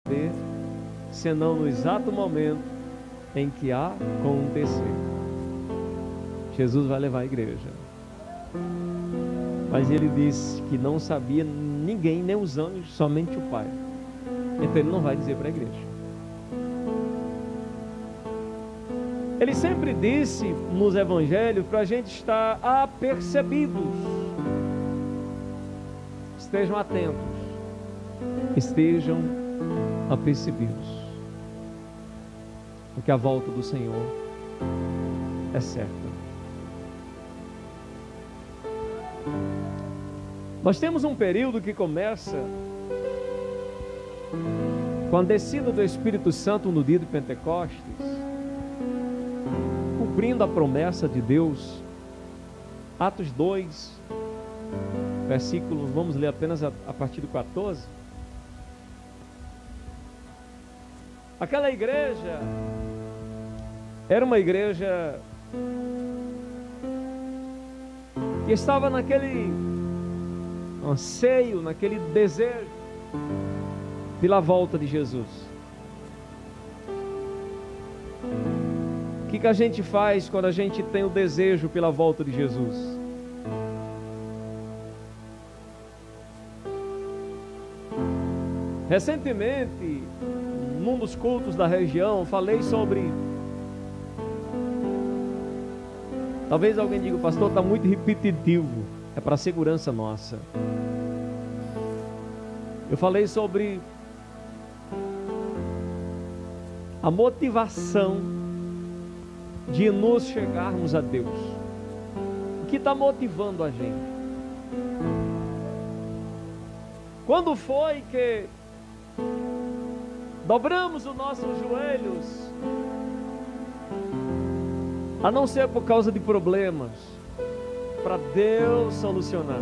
saber, senão no exato momento em que acontecer. Jesus vai levar a igreja. Mas ele disse que não sabia ninguém, nem os anjos, somente o Pai. Então ele não vai dizer para a igreja. Ele sempre disse nos evangelhos para a gente estar apercebidos. Estejam atentos. Estejam apercebidos. Porque a volta do Senhor é certa. Nós temos um período que começa com a descida do Espírito Santo no dia de Pentecostes, cumprindo a promessa de Deus. Atos 2, versículo, vamos ler apenas a partir do 14. Aquela igreja era uma igreja que estava naquele anseio, naquele desejo pela volta de Jesus. O que a gente faz quando a gente tem o desejo pela volta de Jesus? Recentemente, num dos cultos da região, falei sobre... Talvez alguém diga, pastor, está muito repetitivo. É para a segurança nossa. Eu falei sobre a motivação de nos chegarmos a Deus. O que está motivando a gente? Quando foi que dobramos os nossos joelhos, a não ser por causa de problemas, para Deus solucionar?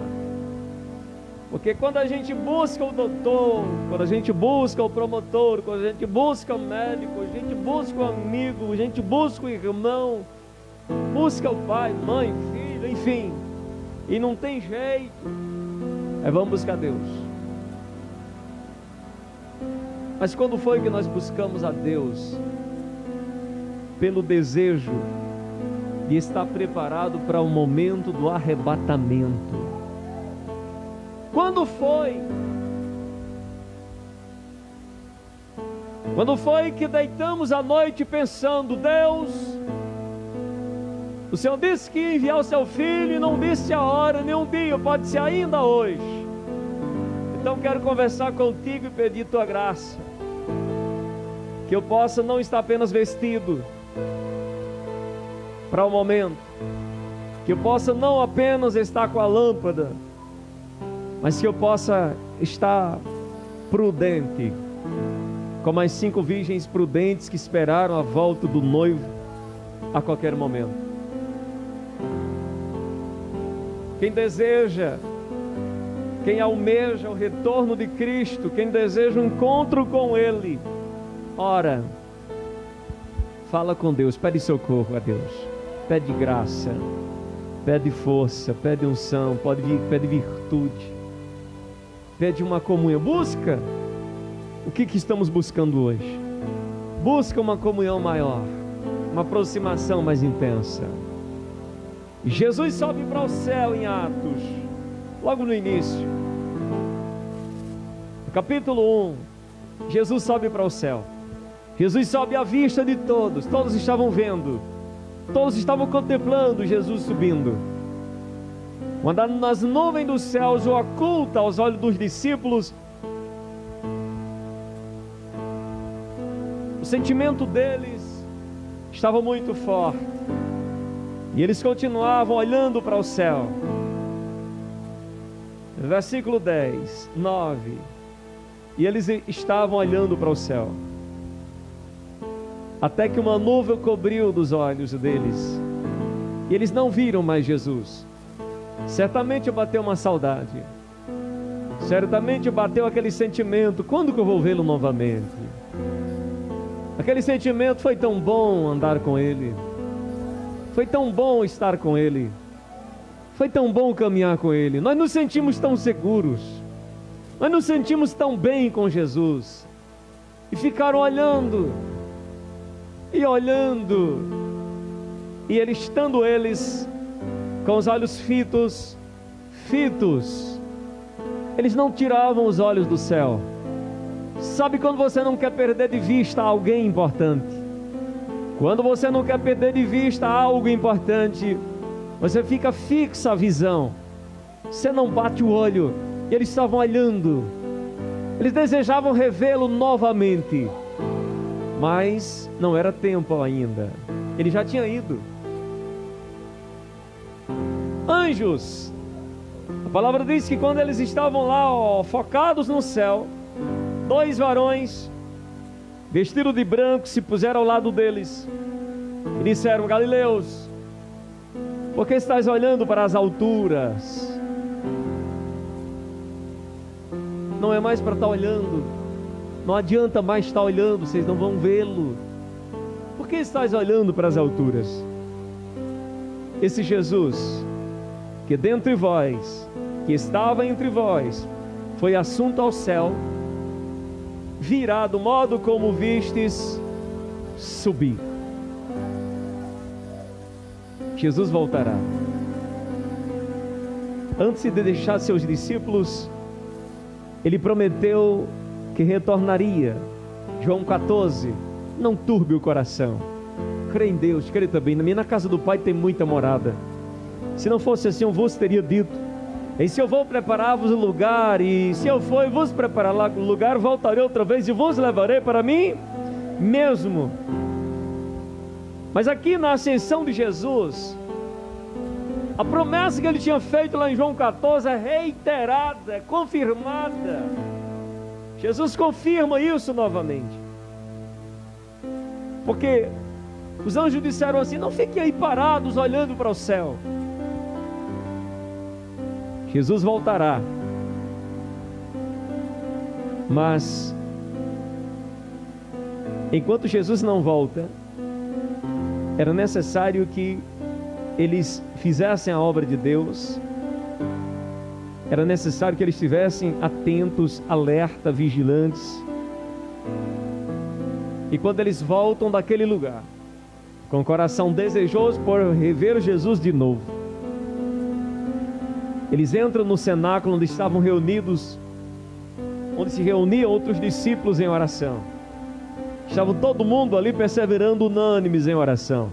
Porque quando a gente busca o doutor, quando a gente busca o promotor, quando a gente busca o médico, a gente busca o amigo, a gente busca o irmão, busca o pai, mãe, filho, enfim, e não tem jeito, vamos buscar Deus. Mas quando foi que nós buscamos a Deus? Pelo desejo de estar preparado para o momento do arrebatamento. Quando foi? Quando foi que deitamos à noite pensando, Deus, o Senhor disse que ia enviar o seu Filho e não disse a hora, nem um dia, pode ser ainda hoje. Então quero conversar contigo e pedir tua graça, que eu possa não estar apenas vestido para o momento, que eu possa não apenas estar com a lâmpada, mas que eu possa estar prudente, como as 5 virgens prudentes que esperaram a volta do noivo a qualquer momento. Quem deseja, quem almeja o retorno de Cristo, quem deseja um encontro com Ele, ora, fala com Deus, pede socorro a Deus, pede graça, pede força, pede unção, pede virtude, pede uma comunhão. Busca o que estamos buscando hoje. Busca uma comunhão maior, uma aproximação mais intensa. Jesus sobe para o céu em Atos, logo no início, no capítulo 1. Jesus sobe para o céu. Jesus sobe à vista de todos. Todos estavam vendo, todos estavam contemplando Jesus subindo. Quando nas nuvens dos céus o oculta aos olhos dos discípulos, o sentimento deles estava muito forte, e eles continuavam olhando para o céu. Versículo 10, 9. E eles estavam olhando para o céu, até que uma nuvem cobriu dos olhos deles, e eles não viram mais Jesus. Certamente bateu uma saudade, certamente bateu aquele sentimento, quando que eu vou vê-lo novamente? Aquele sentimento, foi tão bom andar com Ele, foi tão bom estar com Ele, foi tão bom caminhar com Ele. Nós nos sentimos tão seguros, nós nos sentimos tão bem com Jesus. e ficaram olhando, e olhando, e ele, estando eles com os olhos fitos, eles não tiravam os olhos do céu. Sabe quando você não quer perder de vista alguém importante? Quando você não quer perder de vista algo importante, você fica fixa a visão, você não bate o olho. E eles estavam olhando, eles desejavam revê-lo novamente, mas não era tempo ainda, ele já tinha ido. Anjos, a palavra diz que quando eles estavam lá, focados no céu, 2 varões vestidos de branco se puseram ao lado deles e disseram: Galileus, por que estáis olhando para as alturas? Não é mais para estar olhando, não adianta mais estar olhando, vocês não vão vê-lo. Por que estáis olhando para as alturas? Esse Jesus, que dentre vós, que estava entre vós, foi assunto ao céu, virá do modo como vistes subir. Jesus voltará. Antes de deixar seus discípulos, ele prometeu que retornaria. João 14, não turbe o coração, crê em Deus, crê também. Na casa do Pai tem muita morada. Se não fosse assim, eu vos teria dito: e se eu vou preparar-vos o lugar, e se eu for e vos preparar lá o lugar, voltarei outra vez e vos levarei para mim mesmo. Mas aqui na ascensão de Jesus, a promessa que ele tinha feito lá em João 14 é reiterada, é confirmada. Jesus confirma isso novamente, porque os anjos disseram assim: não fiquem aí parados olhando para o céu. Jesus voltará, mas enquanto Jesus não volta, era necessário que eles fizessem a obra de Deus, era necessário que eles estivessem atentos, alerta, vigilantes. E quando eles voltam daquele lugar, com o coração desejoso por rever Jesus de novo, eles entram no cenáculo onde estavam reunidos, onde se reuniam outros discípulos em oração. Estavam todo mundo ali perseverando unânimes em oração.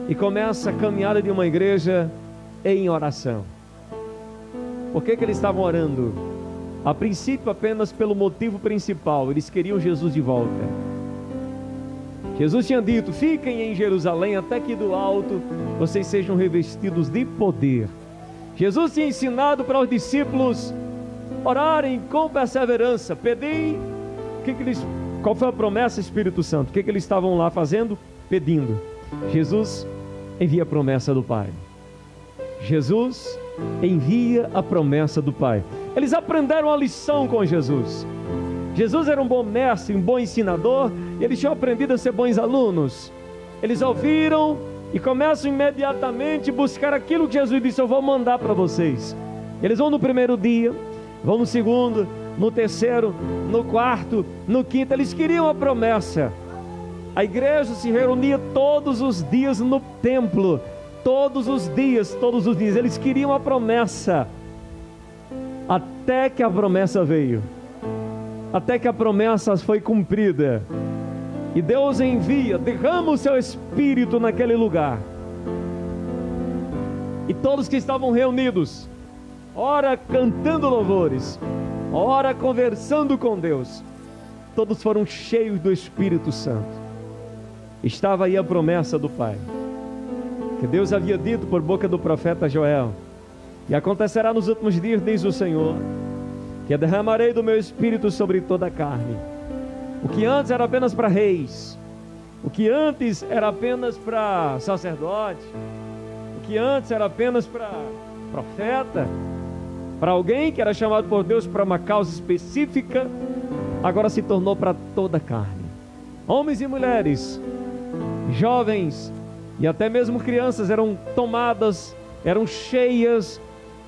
E começa a caminhada de uma igreja em oração. Por que eles estavam orando? A princípio apenas pelo motivo principal: eles queriam Jesus de volta. Jesus tinha dito: fiquem em Jerusalém até que do alto vocês sejam revestidos de poder. Jesus tinha ensinado para os discípulos orarem com perseverança, pedir. Qual foi a promessa, Espírito Santo? O que eles estavam lá fazendo? Pedindo. Jesus envia a promessa do Pai. Jesus envia a promessa do Pai. Eles aprenderam a lição com Jesus. Jesus era um bom mestre, um bom ensinador, e eles tinham aprendido a ser bons alunos. Eles ouviram e começam imediatamente a buscar aquilo que Jesus disse: eu vou mandar para vocês. Eles vão no primeiro dia, vão no segundo, no terceiro, no quarto, no quinto. Eles queriam a promessa. A igreja se reunia todos os dias no templo, todos os dias. Eles queriam a promessa, até que a promessa veio, até que a promessa foi cumprida. E Deus envia, derrama o seu Espírito naquele lugar. E todos que estavam reunidos, ora cantando louvores, ora conversando com Deus, todos foram cheios do Espírito Santo. Estava aí a promessa do Pai, que Deus havia dito por boca do profeta Joel: e acontecerá nos últimos dias, diz o Senhor, que derramarei do meu Espírito sobre toda a carne. O que antes era apenas para reis, o que antes era apenas para sacerdote, o que antes era apenas para profeta, para alguém que era chamado por Deus para uma causa específica, agora se tornou para toda a carne. Homens e mulheres, jovens e até mesmo crianças eram tomadas, eram cheias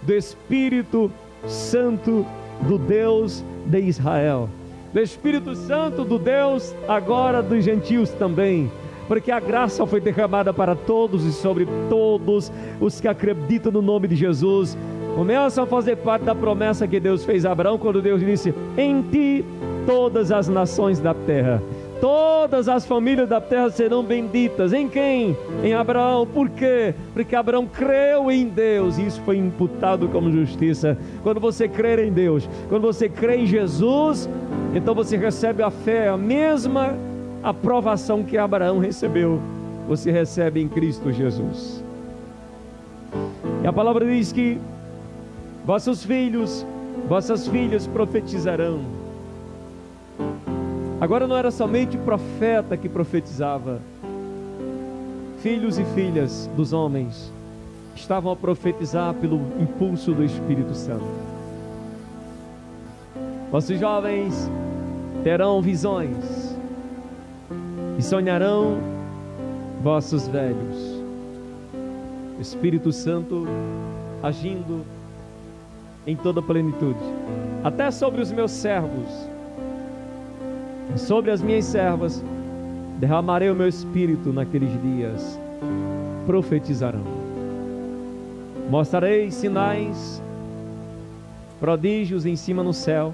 do Espírito Santo do Deus de Israel. do Espírito Santo do Deus, agora dos gentios também, porque a graça foi derramada para todos e sobre todos os que acreditam no nome de Jesus. Começam a fazer parte da promessa que Deus fez a Abraão, quando Deus disse: em ti todas as nações da terra, todas as famílias da terra serão benditas. Em quem? Em Abraão. Por quê? Porque Abraão creu em Deus e isso foi imputado como justiça. Quando você crer em Deus, quando você crê em Jesus, então você recebe a fé, a mesma aprovação que Abraão recebeu, você recebe em Cristo Jesus. E a palavra diz que vossos filhos, vossas filhas profetizarão. Agora não era somente profeta que profetizava. Filhos e filhas dos homens estavam a profetizar pelo impulso do Espírito Santo. Vossos jovens terão visões e sonharão vossos velhos. O Espírito Santo agindo em toda plenitude, até sobre os meus servos, sobre as minhas servas, derramarei o meu Espírito naqueles dias, profetizarão. Mostrarei sinais, prodígios em cima no céu,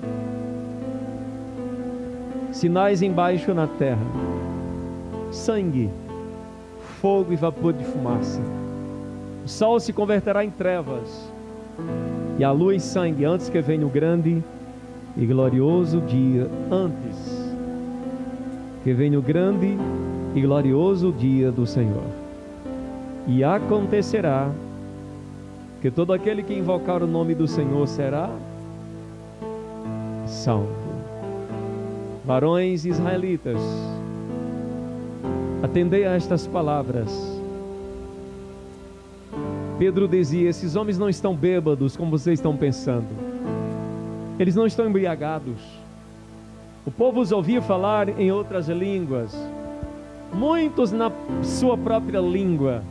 sinais embaixo na terra, sangue, fogo e vapor de fumaça. O sol se converterá em trevas e a lua em sangue, antes que venha o grande e glorioso dia, antes que venha o grande e glorioso dia do Senhor. E acontecerá que todo aquele que invocar o nome do Senhor será salvo. Varões israelitas, atendei a estas palavras. Pedro dizia: esses homens não estão bêbados como vocês estão pensando, eles não estão embriagados. O povo os ouvia falar em outras línguas, muitos na sua própria língua,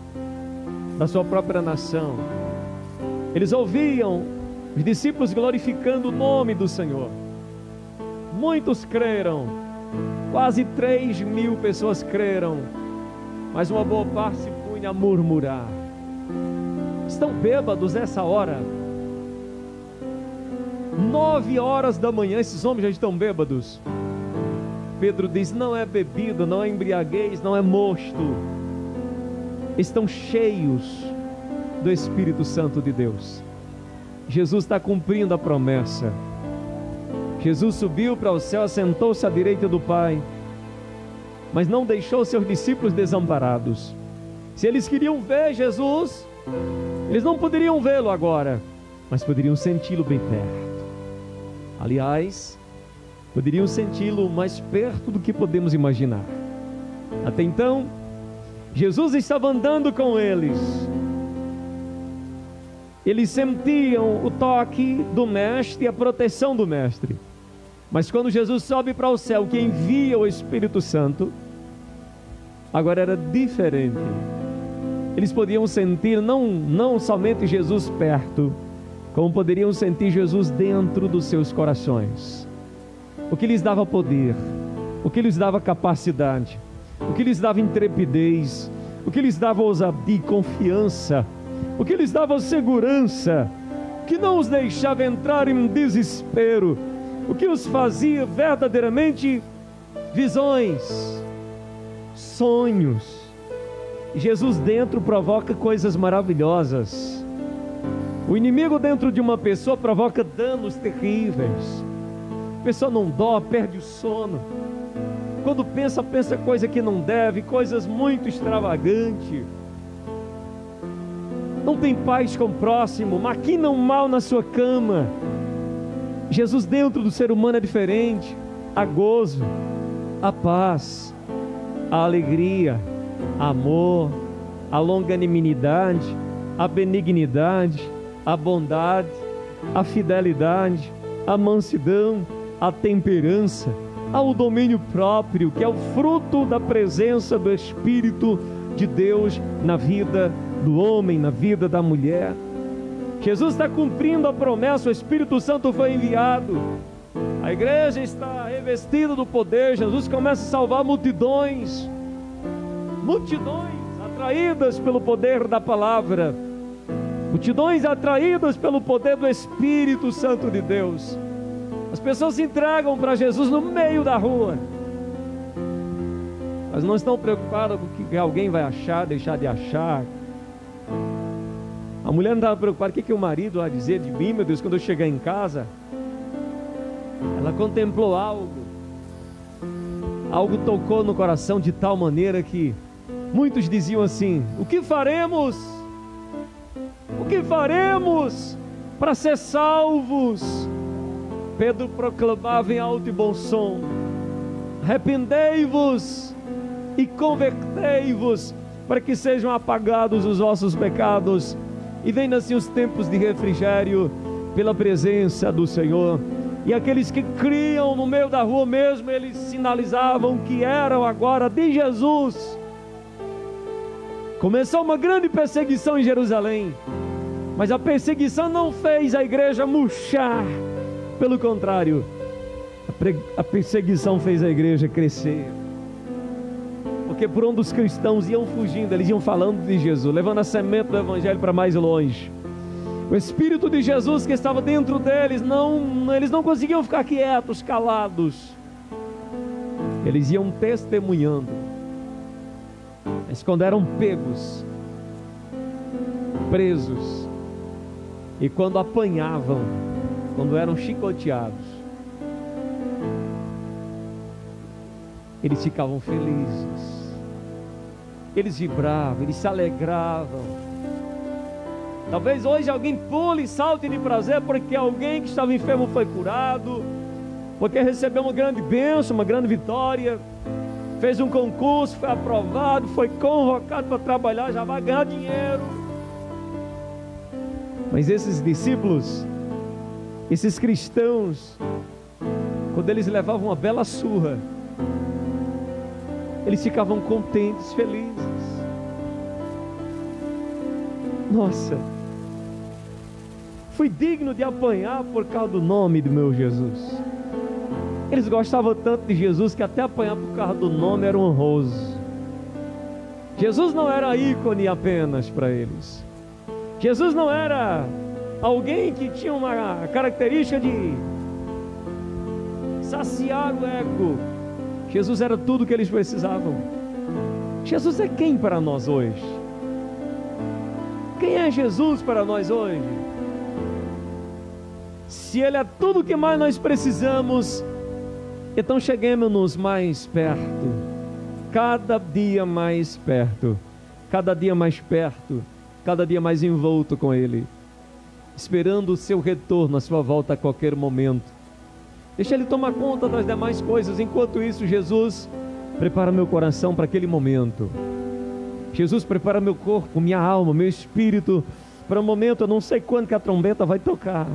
da sua própria nação. Eles ouviam os discípulos glorificando o nome do Senhor. Muitos creram, quase 3.000 pessoas creram, mas uma boa parte se punha a murmurar. Estão bêbados essa hora, 9 horas da manhã, esses homens já estão bêbados. Pedro diz: não é bebida, não é embriaguez, não é mosto, estão cheios do Espírito Santo de Deus. Jesus está cumprindo a promessa. Jesus subiu para o céu, assentou-se à direita do Pai, mas não deixou seus discípulos desamparados. Se eles queriam ver Jesus, eles não poderiam vê-lo agora, mas poderiam senti-lo bem perto. Aliás, poderiam senti-lo mais perto do que podemos imaginar. Até então, Jesus estava andando com eles. Eles sentiam o toque do Mestre e a proteção do Mestre. Mas quando Jesus sobe para o céu, que envia o Espírito Santo, agora era diferente. Eles podiam sentir não somente Jesus perto, como poderiam sentir Jesus dentro dos seus corações. O que lhes dava poder, o que lhes dava capacidade, o que lhes dava intrepidez, o que lhes dava ousadia e confiança, o que lhes dava segurança, que não os deixava entrar em desespero, o que os fazia verdadeiramente visões, sonhos. Jesus dentro provoca coisas maravilhosas. O inimigo dentro de uma pessoa provoca danos terríveis. A pessoa não dorme, perde o sono. Quando pensa coisa que não deve, coisas muito extravagantes. Não tem paz com o próximo, maquina um mal na sua cama. Jesus dentro do ser humano é diferente. Há gozo, há paz, há alegria, amor, a longanimidade, a benignidade, a bondade, a fidelidade, a mansidão, a temperança, ao domínio próprio, que é o fruto da presença do Espírito de Deus na vida do homem, na vida da mulher. Jesus está cumprindo a promessa, o Espírito Santo foi enviado, a igreja está revestida do poder, Jesus começa a salvar multidões, atraídas pelo poder da palavra, multidões atraídas pelo poder do Espírito Santo de Deus. As pessoas se entregam para Jesus no meio da rua, mas não estão preocupadas com o que alguém vai achar, deixar de achar. A mulher não estava preocupada, o que o marido vai dizer de mim, meu Deus, quando eu chegar em casa. Ela contemplou algo tocou no coração de tal maneira que muitos diziam assim: o que faremos? O que faremos para ser salvos? Pedro proclamava em alto e bom som: arrependei-vos e convertei-vos, para que sejam apagados os vossos pecados, e venham assim os tempos de refrigério pela presença do Senhor. E aqueles que criam no meio da rua mesmo, eles sinalizavam que eram agora de Jesus. Começou uma grande perseguição em Jerusalém, mas a perseguição não fez a igreja murchar, pelo contrário, a perseguição fez a igreja crescer. Porque por onde os cristãos iam fugindo, eles iam falando de Jesus, levando a semente do Evangelho para mais longe. O Espírito de Jesus que estava dentro deles, eles não conseguiam ficar quietos, calados. Eles iam testemunhando. Mas quando eram pegos, presos, e quando apanhavam, quando eram chicoteados, eles ficavam felizes, eles vibravam, eles se alegravam. Talvez hoje alguém pule e salte de prazer porque alguém que estava enfermo foi curado, porque recebeu uma grande bênção, uma grande vitória, fez um concurso, foi aprovado, foi convocado para trabalhar, já vai ganhar dinheiro. Mas esses discípulos, esses cristãos, quando eles levavam uma bela surra, eles ficavam contentes, felizes. Nossa, fui digno de apanhar por causa do nome do meu Jesus. Eles gostavam tanto de Jesus que até apanhar por causa do nome era honroso. Jesus não era ícone apenas para eles. Jesus não era alguém que tinha uma característica de saciar o ego. Jesus era tudo o que eles precisavam. Jesus é quem para nós hoje? Quem é Jesus para nós hoje? Se Ele é tudo o que mais nós precisamos, então cheguemos-nos mais perto, cada dia mais perto, cada dia mais perto, cada dia mais envolto com Ele, esperando o seu retorno, a sua volta a qualquer momento. Deixa Ele tomar conta das demais coisas. Enquanto isso, Jesus prepara meu coração para aquele momento. Jesus prepara meu corpo, minha alma, meu espírito para um momento. Eu não sei quando que a trombeta vai tocar,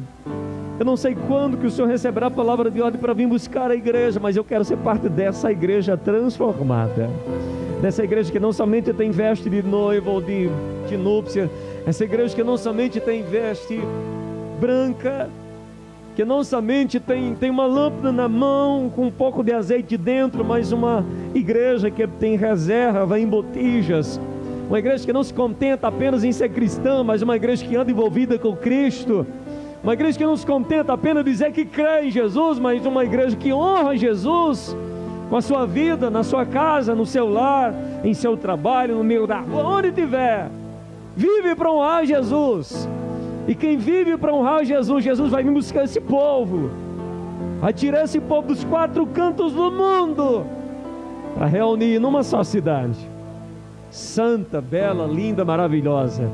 eu não sei quando que o Senhor receberá a palavra de ordem para vir buscar a igreja, mas eu quero ser parte dessa igreja transformada, dessa igreja que não somente tem veste de noiva ou de núpcia, essa igreja que não somente tem veste branca, que não somente tem uma lâmpada na mão com um pouco de azeite dentro, mas uma igreja que tem reserva em botijas, uma igreja que não se contenta apenas em ser cristã, mas uma igreja que anda envolvida com Cristo, uma igreja que não se contenta apenas em dizer que crê em Jesus, mas uma igreja que honra Jesus com a sua vida, na sua casa, no seu lar, em seu trabalho, no meio da rua, onde estiver, vive para honrar Jesus. E quem vive para honrar Jesus, Jesus vai vir buscar esse povo, vai tirar esse povo dos quatro cantos do mundo, para reunir numa só cidade, santa, bela, linda, maravilhosa,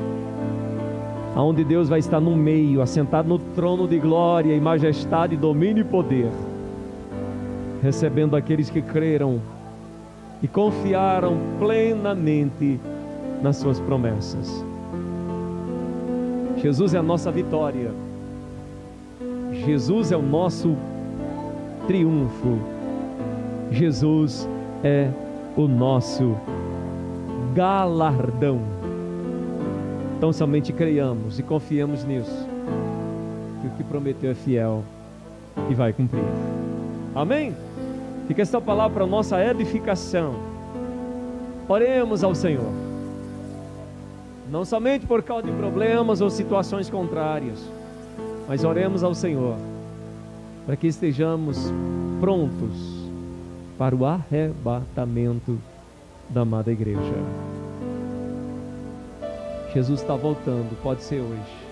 aonde Deus vai estar no meio, assentado no trono de glória e majestade, domínio e poder, recebendo aqueles que creram e confiaram plenamente nas suas promessas. Jesus é a nossa vitória, Jesus é o nosso triunfo, Jesus é o nosso galardão. Então somente creiamos e confiemos nisso, que o que prometeu é fiel e vai cumprir. Amém? Fica esta palavra para nossa edificação. Oremos ao Senhor, não somente por causa de problemas ou situações contrárias, mas oremos ao Senhor para que estejamos prontos para o arrebatamento da amada igreja. Jesus está voltando, pode ser hoje.